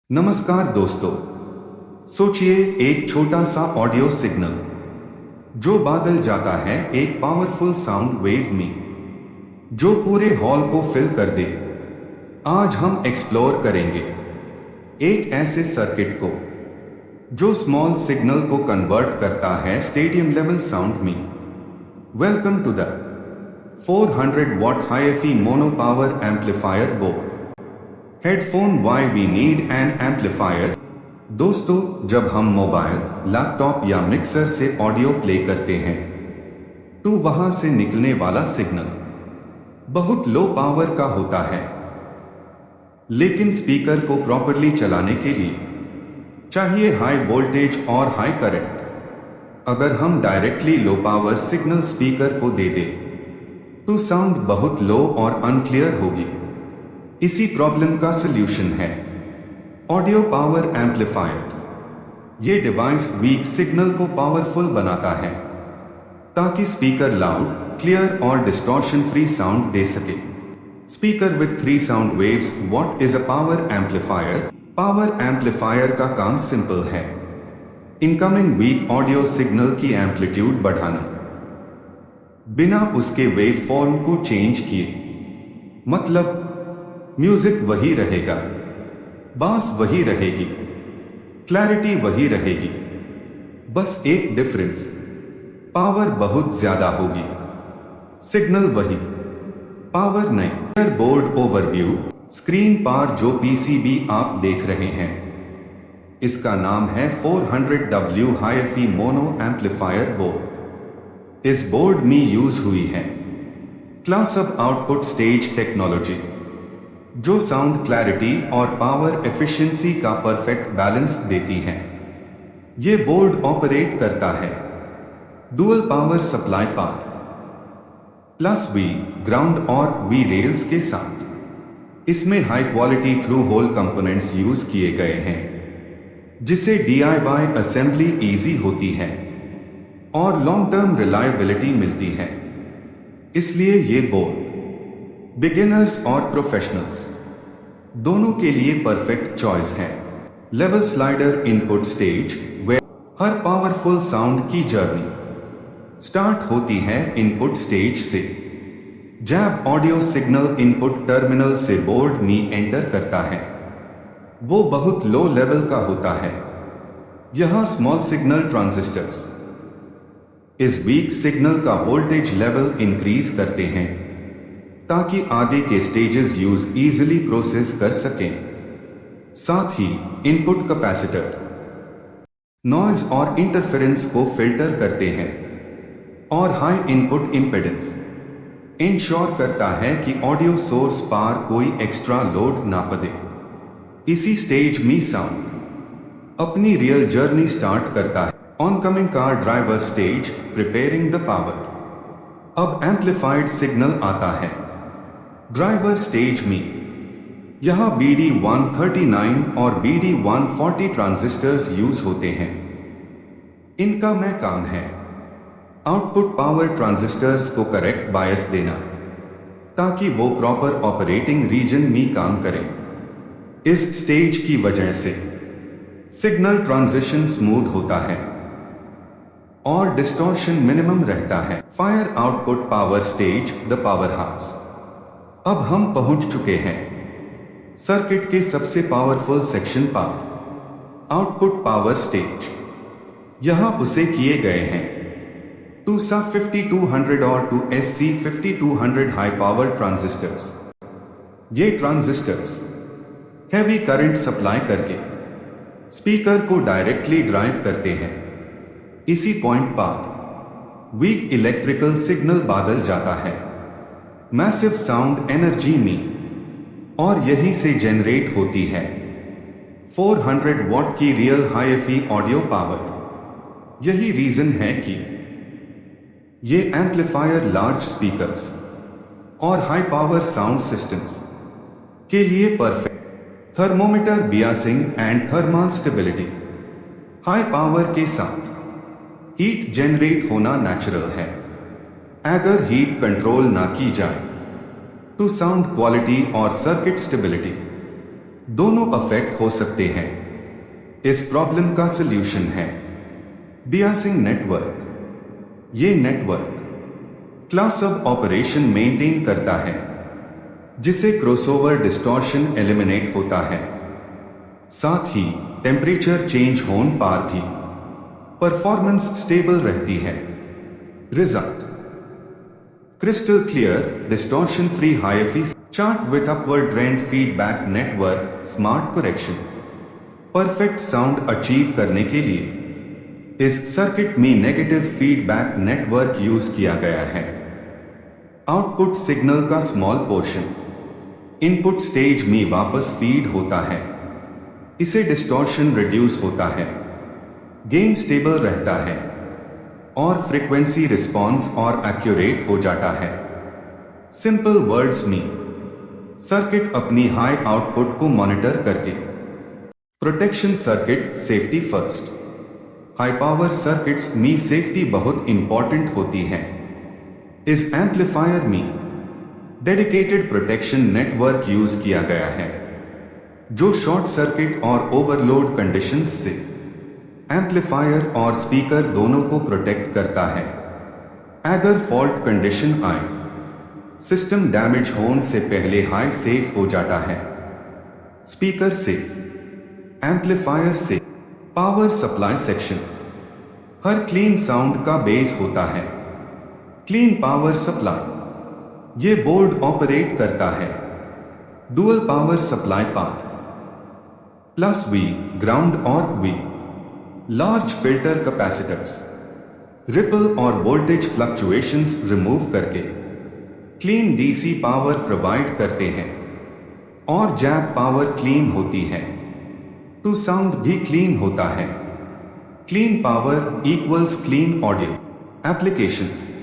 नमस्कार दोस्तों। सोचिए एक छोटा सा ऑडियो सिग्नल जो बादल जाता है एक पावरफुल साउंड वेव में, जो पूरे हॉल को फिल कर दे। आज हम एक्सप्लोर करेंगे एक ऐसे सर्किट को जो स्मॉल सिग्नल को कन्वर्ट करता है स्टेडियम लेवल साउंड में। Welcome to the 400 watt HiFi mono power amplifier board. Headphone why we need an amplifier. दोस्तों, जब हम मोबाइल, लैपटॉप या मिक्सर से ऑडियो प्ले करते हैं तो वहां से निकलने वाला सिग्नल बहुत लो पावर का होता है, लेकिन स्पीकर को प्रॉपरली चलाने के लिए चाहिए हाई वोल्टेज और हाई करंट। अगर हम directly low power signal speaker को दे दें तो साउंड बहुत लो और अनक्लियर होगी। इसी प्रॉब्लम का सलूशन है ऑडियो पावर एम्पलीफायर। ये डिवाइस वीक सिग्नल को पावरफुल बनाता है ताकि स्पीकर लाउड, क्लियर और डिस्टॉर्शन फ्री साउंड दे सके। Speaker with 3 sound waves. What is a power amplifier? Power amplifier का काम सिंपल है, इनकमिंग वीक ऑडियो सिग्नल की एम्पलीट्यूड बढ़ाना बिना उसके वेव फॉर्म को चेंज किए। मतलब म्यूजिक वही रहेगा, बास वही रहेगी, क्लैरिटी वही रहेगी, बस एक डिफरेंस, पावर बहुत ज्यादा होगी, सिग्नल वही, पावर नहीं। Board overview. स्क्रीन पर जो पीसीबी आप देख रहे हैं इसका नाम है 400W HiFi mono amplifier board. इस बोर्ड में यूज हुई है class AB output stage technology, जो साउंड क्लैरिटी और पावर एफिशिएंसी का परफेक्ट बैलेंस देती है। यह बोर्ड ऑपरेट करता है dual power supply power plus V ground और V रेल्स के साथ। इसमें high quality through hole components use किए गए हैं, जिसे DIY असेंबली इजी होती है और लॉन्ग टर्म रिलायबिलिटी मिलती है। इसलिए ये बोर्ड बिगिनर्स और प्रोफेशनल्स दोनों के लिए परफेक्ट चॉइस है। लेवल स्लाइडर इनपुट स्टेज, वे हर पावरफुल साउंड की जर्नी स्टार्ट होती है इनपुट स्टेज से। जब ऑडियो सिग्नल इनपुट टर्मिनल से बोर्ड में एंटर करता है वो बहुत लो लेवल का होता है। यहां स्मॉल सिग्नल ट्रांजिस्टर्स इस वीक सिग्नल का वोल्टेज लेवल इंक्रीज करते हैं ताकि आगे के स्टेजेस यूज इजीली प्रोसेस कर सकें। साथ ही इनपुट कैपेसिटर नॉइज और इंटरफेरेंस को फिल्टर करते हैं और हाई इनपुट इंपेडेंस इंश्योर करता है कि ऑडियो सोर्स पर कोई एक्स्ट्रा लोड ना पड़े। इसी स्टेज में साउंड अपनी रियल जर्नी स्टार्ट करता है। Oncoming car driver stage, preparing the power. अब एम्पलीफाइड सिग्नल आता है ड्राइवर स्टेज में। यहां BD139 और BD140 ट्रांजिस्टर्स यूज होते हैं। इनका मैं काम है आउटपुट पावर ट्रांजिस्टर्स को करेक्ट बायस देना ताकि वो प्रॉपर ऑपरेटिंग रीजन में काम करें। इस स्टेज की वजह से सिग्नल ट्रांजिशन स्मूथ होता है और डिस्टॉर्शन मिनिमम रहता है। Fire output power stage, the power house. अब हम पहुंच चुके हैं सर्किट के सबसे पावरफुल सेक्शन पर, आउटपुट पावर स्टेज। यहां उसे किए गए हैं 2SA 5200 और 2SC 5200 हाई पावर ट्रांजिस्टर्स। ये ट्रांजिस्टर्स हैवी करंट सप्लाई करके स्पीकर को डायरेक्टली ड्राइव करते हैं। इसी पॉइंट पर वीक इलेक्ट्रिकल सिग्नल बादल जाता है मैसिव साउंड एनर्जी में और यही से जनरेट होती है 400 वॉट की रियल HiFi ऑडियो पावर। यही रीजन है कि ये एम्पलीफायर लार्ज स्पीकर्स और हाई पावर साउंड सिस्टम्स के लिए perfect. Thermometer biasing and thermal stability. High power के साथ हीट जनरेट होना नेचुरल है। अगर हीट कंट्रोल ना की जाए तो साउंड क्वालिटी और सर्किट स्टेबिलिटी दोनों अफेक्ट हो सकते हैं। इस प्रॉब्लम का सलूशन है बियासिंग नेटवर्क। ये network class of operation maintain करता है जिसे क्रॉसओवर डिस्टॉर्शन एलिमिनेट होता है। साथ ही टेम्परेचर चेंज होने पर भी परफॉर्मेंस स्टेबल रहती है। Result crystal clear, distortion free hi fi chart with upward trend feedback network, smart correction. Perfect sound achieve करने के लिए इस सर्किट में नेगेटिव फीडबैक नेटवर्क यूज किया गया है। आउटपुट सिग्नल का स्मॉल पोर्शन इनपुट स्टेज में वापस फीड होता है। इसे डिस्टॉर्शन रिड्यूस होता है, गेन स्टेबल रहता है और फ्रीक्वेंसी रिस्पॉन्स और एक्यूरेट हो जाता है। सिंपल वर्ड्स में सर्किट अपनी हाई आउटपुट को मॉनिटर करके protection circuit safety first. High power circuits में सेफ्टी बहुत इंपॉर्टेंट होती है। इस एम्पलीफायर में डेडिकेटेड प्रोटेक्शन नेटवर्क यूज किया गया है जो शॉर्ट सर्किट और ओवरलोड कंडीशंस से एम्पलीफायर और स्पीकर दोनों को प्रोटेक्ट करता है। अगर फॉल्ट कंडीशन आए, सिस्टम डैमेज होने से पहले हाई सेफ हो जाता है। स्पीकर सेफ, एम्पलीफायर से पावर सप्लाई सेक्शन। हर क्लीन साउंड का बेस होता है क्लीन पावर सप्लाई। ये बोर्ड ऑपरेट करता है डुअल पावर सप्लाई पार प्लस वी ग्राउंड और V large filter capacitors ripple और वोल्टेज फ्लक्चुएशंस रिमूव करके क्लीन डीसी पावर प्रोवाइड करते हैं और जैक पावर क्लीन होती है टू साउंड भी क्लीन होता है। Clean power equals clean audio. Applications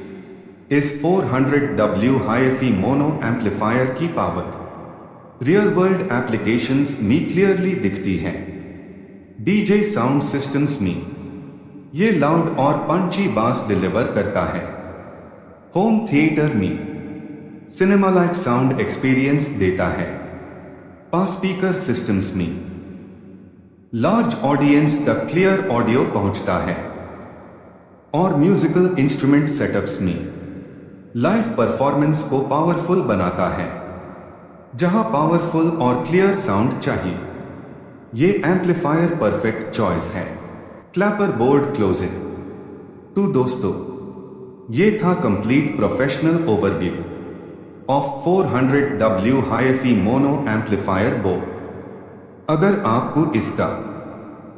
इस 400W हाई-एफी मोनो एम्पलीफायर की पावर रियल वर्ल्ड एप्लीकेशंस में क्लियरली दिखती है। डीजे साउंड सिस्टम्स में ये लाउड और पंची बास डिलीवर करता है। होम थिएटर में सिनेमा लाइक साउंड एक्सपीरियंस देता है। पास स्पीकर सिस्टम्स में लार्ज ऑडियंस तक क्लियर ऑडियो पहुंचता है और म्यूजिकल इंस्ट्रूमेंट सेटअप्स में लाइव परफॉर्मेंस को पावरफुल बनाता है। जहां पावरफुल और क्लियर साउंड चाहिए, ये एम्पलीफायर परफेक्ट चॉइस है। क्लैपर बोर्ड क्लोजिंग टू दोस्तों, ये था complete professional overview of 400W hi fi mono amplifier board. अगर आपको इसका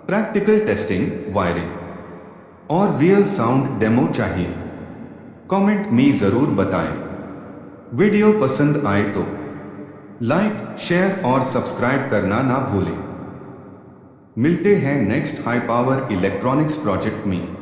प्रैक्टिकल टेस्टिंग, वायरिंग और रियल साउंड डेमो चाहिए, कमेंट में जरूर बताएं। वीडियो पसंद आए तो लाइक, शेयर और सब्सक्राइब करना ना भूलें। मिलते हैं next high power electronics project में।